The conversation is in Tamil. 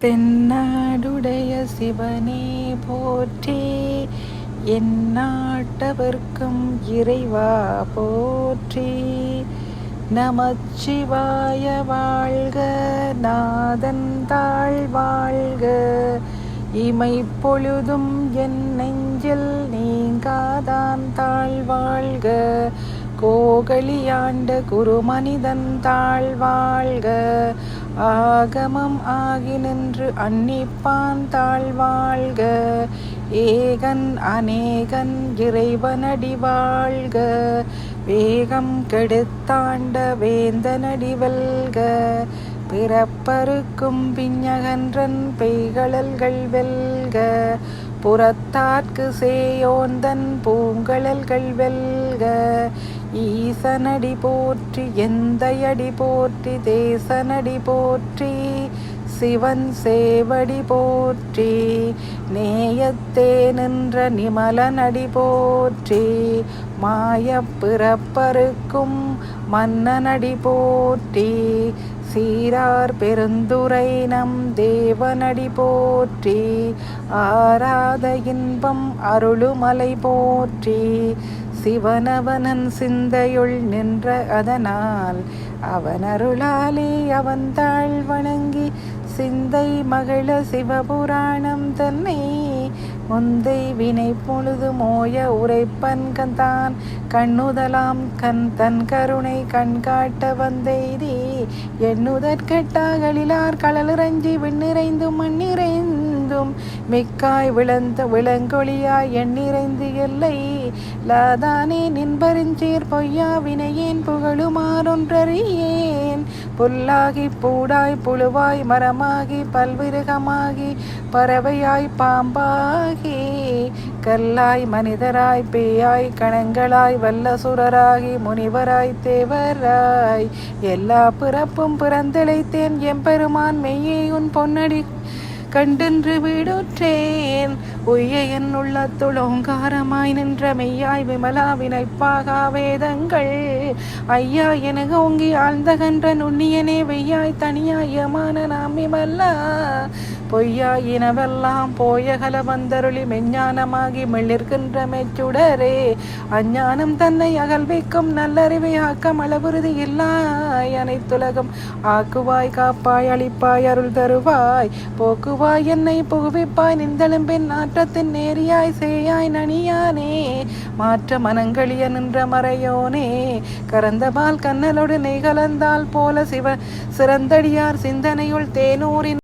தென்னாடுடைய சிவனே போற்றி, எந்நாட்டவர்க்கும் இறைவா போற்றி. நமச்சிவாய வாழ்க, நாதன் தாழ் வாழ்க. இமைப்பொழுதும் என் நெஞ்சில் நீங்காதான் தாழ் வாழ்க. கோகலியாண்ட குருமனிதன் தாழ் வாழ்க. ஆகமம் ஆகி நின்று அன்னிப்பான் தாழ் வாழ்க. ஏகன் அநேகன் இறைவனடி வாழ்க. வேகம் கெடுத்தாண்ட வேந்தனடி வெல்க. பிறப்பருக்கும் பிஞகன்றன் பெய்கழல்கள் வெல்க. புறத்தார்க்கு சேயோந்தன் பூங்கழல்கள் வெல்க. ஈசனடி போற்றி, எந்தையடி போற்றி, தேசனடி போற்றி, சிவன் சேவடி போற்றி. நேயத்தே நின்ற நிமலனடி போற்றி, மாயப் பிறப்பருக்கும் மன்னனடி போற்றி. சீரார் பெருந்துரை நம் தேவனடி போற்றி, ஆராத இன்பம் அருளுமலை போற்றி. சிவனவனன் சிந்தையுள் நின்ற அதனால், அவன் அருளாலே அவன் தாழ் வணங்கி சிந்தை மகிழ சிவபுராணம் தன்னை முந்தை வினை பொழுது மோய உரைப்பன் கந்தான். கண்ணுதலாம் கண் தன் கருணை கண்காட்ட வந்தெய்தி, எண்ணுதற்கெட்டாகலிலார் கடலிறஞ்சி விண்ணிறைந்தும் மண்ணிறைந்தும் மிக்காய் விளந்த விளங்கொழியாய் எண்ணிறைந்து எல்லை லாதானே நின்பரிஞ்சீர் பொய்யா வினையேன் புகழுமாறொன்றறியேன். புல்லாகி பூடாய் புழுவாய் மரமாகி பல்விருகமாகி பறவையாய் பாம்பாகி கல்லாய் மனிதராய் பேயாய் கணங்களாய் வல்லசுரராகி முனிவராய் தேவராய் எல்லா பிறப்பும் பிறந்திழைத்தேன். எம்பெருமான் மெய்யே உன் பொன்னடி கண்டென்று வீடுற்றேன். உய்ய என் உள்ளத்துள் ஓங்காரமாய் நின்ற மெய்யாய் விமலா வினைப்பாகா வேதங்கள் ஐயா என ஓங்கி ஆழ்ந்தகன்ற நுண்ணியனே வெய்யாய் தனியாய் யமான நாம் விமல்லா பொய்யாய் இனவெல்லாம் போயகல வந்தருளி மெஞ்ஞானமாகி மெள்ளிருக்கின்ற மெச்சுடரே. அஞ்ஞானம் தன்னை அகல்விக்கும் நல்லறிவை ஆக்கம் அளவுறுதி இல்லாய் அனைத்துலகம் ஆக்குவாய் காப்பாய் அளிப்பாய் அருள் தருவாய் போக்குவாய் என்னை புகுவிப்பாய் நின்றெழும்பின் நாற்றத்தின் நேரியாய் சேயாய் நனியானே. மாற்ற மனங்களிய நின்ற மறையோனே, கறந்தபால் கண்ணலோடு நெய் கலந்தால் போல சிவ சிறந்தடியார் சிந்தனையுள் தேனூரின்